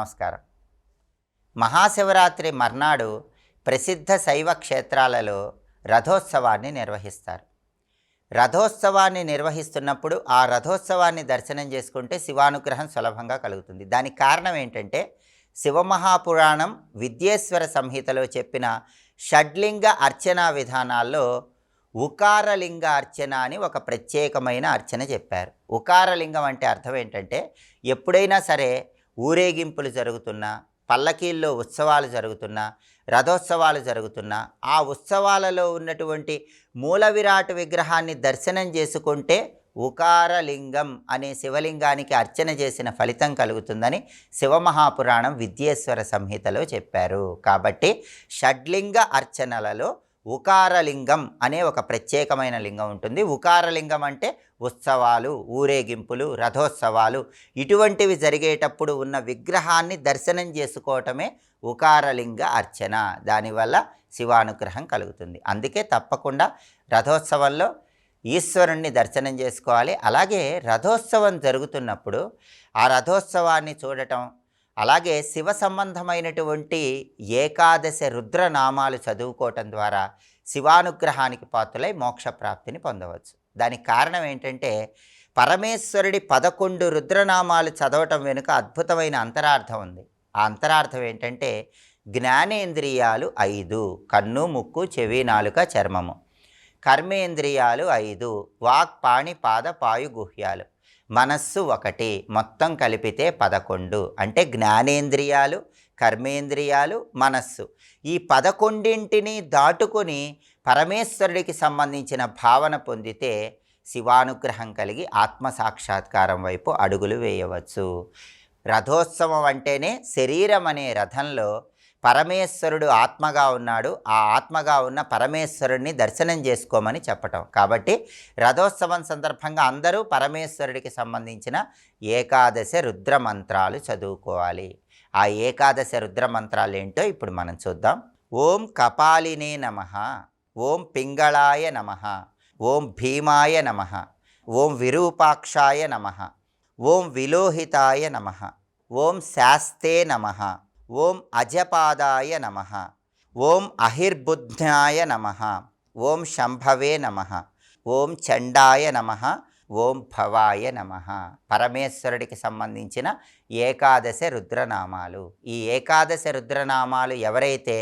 నమస్కారం. మహాశివరాత్రి మర్నాడు ప్రసిద్ధ శైవ క్షేత్రాలలో రథోత్సవాన్ని నిర్వహిస్తారు. రథోత్సవాన్ని నిర్వహిస్తున్నప్పుడు ఆ రథోత్సవాన్ని దర్శనం చేసుకుంటే శివానుగ్రహం సులభంగా కలుగుతుంది. దానికి కారణం ఏంటంటే శివమహాపురాణం విద్యేశ్వర సంహితలో చెప్పిన షడ్లింగ అర్చనా విధానాల్లో ఉకారలింగ అర్చన అని ఒక ప్రత్యేకమైన అర్చన చెప్పారు. ఉకారలింగం అంటే అర్థం ఏంటంటే ఎప్పుడైనా సరే ఊరేగింపులు జరుగుతున్నా, పల్లకీల్లో ఉత్సవాలు జరుగుతున్నా, రథోత్సవాలు జరుగుతున్నా ఆ ఉత్సవాలలో ఉన్నటువంటి మూల విరాట్ విగ్రహాన్ని దర్శనం చేసుకుంటే ఉకారలింగం అనే శివలింగానికి అర్చన చేసిన ఫలితం కలుగుతుందని శివమహాపురాణం విద్యేశ్వర సంహితలో చెప్పారు. కాబట్టి షడ్లింగ అర్చనలలో ఉకారలింగం అనే ఒక ప్రత్యేకమైన లింగం ఉంటుంది. ఉకారలింగం అంటే ఉత్సవాలు, ఊరేగింపులు, రథోత్సవాలు ఇటువంటివి జరిగేటప్పుడు ఉన్న విగ్రహాన్ని దర్శనం చేసుకోవటమే ఉకారలింగ అర్చన. దానివల్ల శివానుగ్రహం కలుగుతుంది. అందుకే తప్పకుండా రథోత్సవంలో ఈశ్వరుణ్ణి దర్శనం చేసుకోవాలి. అలాగే రథోత్సవం జరుగుతున్నప్పుడు ఆ రథోత్సవాన్ని చూడటం, అలాగే శివ సంబంధమైనటువంటి ఏకాదశి రుద్రనామాలు చదువుకోవటం ద్వారా శివానుగ్రహానికి పాత్రులై మోక్షప్రాప్తిని పొందవచ్చు. దానికి కారణం ఏంటంటే పరమేశ్వరుడి 11 రుద్రనామాలు చదవటం వెనుక అద్భుతమైన అంతరార్థం ఉంది. ఆ అంతరార్థం ఏంటంటే జ్ఞానేంద్రియాలు 5, కన్ను, ముక్కు, చెవి, నాలుక, చర్మము. కర్మేంద్రియాలు 5, వాక్, పాణి, పాద, పాయు, గుహ్యాలు. మనస్సు 1, మొత్తం కలిపితే 11. అంటే జ్ఞానేంద్రియాలు, కర్మేంద్రియాలు, మనస్సు ఈ 11ంటిని దాటుకొని పరమేశ్వరుడికి సంబంధించిన భావన పొందితే శివానుగ్రహం కలిగి ఆత్మసాక్షాత్కారం వైపు అడుగులు వేయవచ్చు. రథోత్సవం అంటేనే శరీరం అనే రథంలో పరమేశ్వరుడు ఆత్మగా ఉన్నాడు, ఆ ఆత్మగా ఉన్న పరమేశ్వరుడిని దర్శనం చేసుకోమని చెప్పటం. కాబట్టి రథోత్సవం సందర్భంగా అందరూ పరమేశ్వరుడికి సంబంధించిన ఏకాదశి రుద్రమంత్రాలు చదువుకోవాలి. ఆ ఏకాదశి రుద్రమంత్రాలు ఏంటో ఇప్పుడు మనం చూద్దాం. ఓం కపాలినే నమః, ఓం పింగళాయ నమః, ఓం భీమాయ నమః, ఓం విరూపాక్షాయ నమః, ఓం విలోహితాయ నమః, ఓం శాస్తే నమః, ఓం అజపాదాయ నమః, ఓం అహిర్బుద్ధ్యాయ నమః, ఓం శంభవే నమః, ఓం చండాయ నమః, ఓం భవాయ నమః. పరమేశ్వరుడికి సంబంధించిన ఏకాదశి రుద్రనామాలు. ఈ ఏకాదశి రుద్రనామాలు ఎవరైతే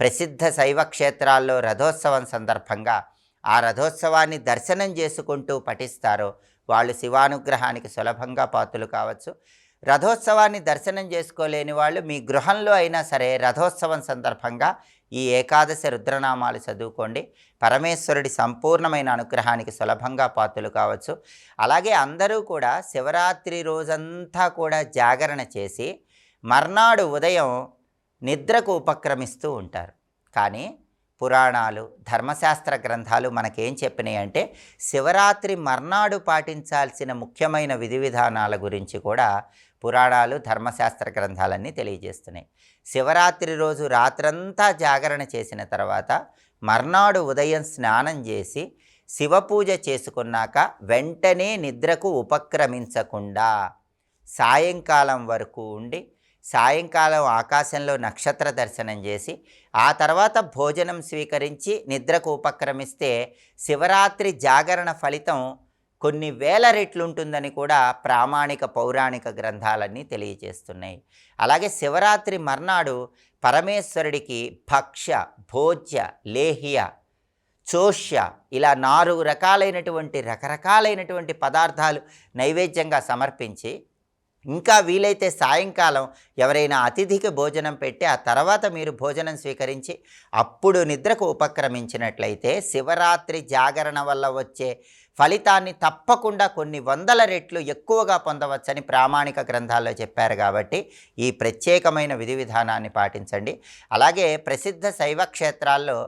ప్రసిద్ధ శైవ క్షేత్రాల్లో రథోత్సవం సందర్భంగా ఆ రథోత్సవాన్ని దర్శనం చేసుకుంటూ పఠిస్తారో వాళ్ళు శివానుగ్రహానికి సులభంగా పాత్రులు కావచ్చు. రథోత్సవాన్ని దర్శనం చేసుకోలేని వాళ్ళు మీ గృహంలో అయినా సరే రథోత్సవం సందర్భంగా ఈ ఏకాదశి రుద్రనామాలు చదువుకోండి. పరమేశ్వరుడి సంపూర్ణమైన అనుగ్రహానికి సులభంగా పాత్రులు కావచ్చు. అలాగే అందరూ కూడా శివరాత్రి రోజంతా కూడా జాగరణ చేసి మర్నాడు ఉదయం నిద్రకు ఉపక్రమిస్తూ ఉంటారు. కానీ పురాణాలు, ధర్మశాస్త్ర గ్రంథాలు మనకేం చెప్పినాయి అంటే శివరాత్రి మర్నాడు పాటించాల్సిన ముఖ్యమైన విధి విధానాల గురించి కూడా పురాణాలు, ధర్మశాస్త్ర గ్రంథాలన్నీ తెలియజేస్తున్నాయి. శివరాత్రి రోజు రాత్రంతా జాగరణ చేసిన తర్వాత మర్నాడు ఉదయం స్నానం చేసి శివపూజ చేసుకున్నాక వెంటనే నిద్రకు ఉపక్రమించకుండా సాయంకాలం వరకు ఉండి సాయంకాలం ఆకాశంలో నక్షత్ర దర్శనం చేసి ఆ తర్వాత భోజనం స్వీకరించి నిద్రకు ఉపక్రమిస్తే శివరాత్రి జాగరణ ఫలితం కొన్ని వేల రెట్లు ఉంటుందని కూడా ప్రామాణిక పౌరాణిక గ్రంథాలన్నీ తెలియజేస్తున్నాయి. అలాగే శివరాత్రి మర్నాడు పరమేశ్వరుడికి భక్ష్య, భోజ్య, లేహ్య, చోష్య ఇలా 4 రకరకాలైనటువంటి పదార్థాలు నైవేద్యంగా సమర్పించి ఇంకా వీలైతే సాయంకాలం ఎవరైనా అతిథికి భోజనం పెట్టి ఆ తర్వాత మీరు భోజనం స్వీకరించి అప్పుడు నిద్రకు ఉపక్రమించినట్లయితే శివరాత్రి జాగరణ వల్ల వచ్చే ఫలితాన్ని తప్పకుండా కొన్ని వందల రెట్లు ఎక్కువగా పొందవచ్చని ప్రామాణిక గ్రంథాల్లో చెప్పారు. కాబట్టి ఈ ప్రత్యేకమైన విధి విధానాన్ని పాటించండి. అలాగే ప్రసిద్ధ శైవ క్షేత్రాల్లో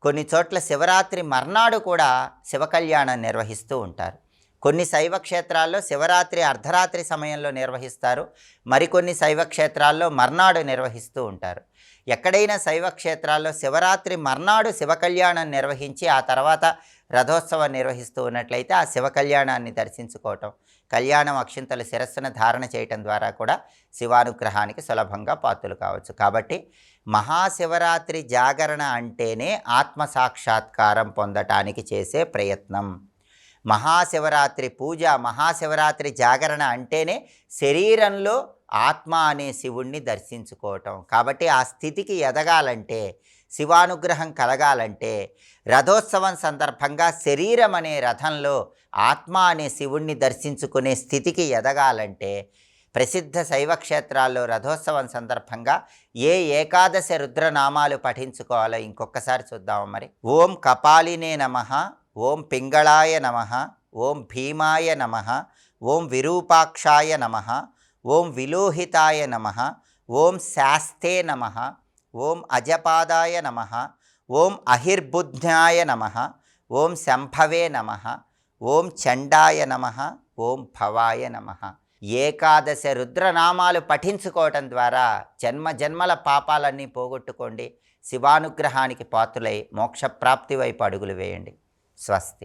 కొన్ని చోట్ల శివరాత్రి మర్నాడు కూడా శివ కళ్యాణం నిర్వహిస్తూ ఉంటారు. కొన్ని శైవ క్షేత్రాల్లో శివరాత్రి అర్ధరాత్రి సమయంలో నిర్వహిస్తారు, మరికొన్ని శైవ క్షేత్రాల్లో మర్నాడు నిర్వహిస్తూ ఉంటారు. ఎక్కడైనా శైవ క్షేత్రాల్లో శివరాత్రి మర్నాడు శివ కళ్యాణం నిర్వహించి ఆ తర్వాత రథోత్సవం నిర్వహిస్తూ ఉన్నట్లయితే ఆ శివ కళ్యాణాన్ని దర్శించుకోవటం, కళ్యాణం అక్షింతలు శిరస్సును ధారణ చేయటం ద్వారా కూడా శివానుగ్రహానికి సులభంగా పాత్రలు కావచ్చు. కాబట్టి మహాశివరాత్రి జాగరణ అంటేనే ఆత్మసాక్షాత్కారం పొందటానికి చేసే ప్రయత్నం. మహాశివరాత్రి పూజ, మహాశివరాత్రి జాగరణ అంటేనే శరీరంలో ఆత్మ అనే శివుణ్ణి దర్శించుకోవటం. కాబట్టి ఆ స్థితికి ఎదగాలంటే, శివానుగ్రహం కలగాలంటే, రథోత్సవం సందర్భంగా శరీరం అనే రథంలో ఆత్మ అనే శివుణ్ణి దర్శించుకునే స్థితికి ఎదగాలంటే ప్రసిద్ధ శైవక్షేత్రాల్లో రథోత్సవం సందర్భంగా ఏ ఏకాదశి రుద్రనామాలు పఠించుకోవాలో ఇంకొకసారి చూద్దాము. మరి ఓం కపాలినే నమః, ఓం పింగళాయ నమః, ఓం భీమాయ నమః, ఓం విరూపాక్షాయ నమః, ఓం విలోహితాయ నమః, ఓం శాస్తే నమః, ఓం అజపాదాయ నమః, ఓం అహిర్బుధ్నాయ నమః, ఓం శంభవే నమః, ఓం చండాయ నమః, ఓం భవాయ నమః. ఏకాదశ రుద్రనామాలు పఠించుకోవటం ద్వారా జన్మజన్మల పాపాలన్నీ పోగొట్టుకోండి. శివానుగ్రహానికి పాత్రులై మోక్షప్రాప్తి వైపు అడుగులు వేయండి. స్వస్తి.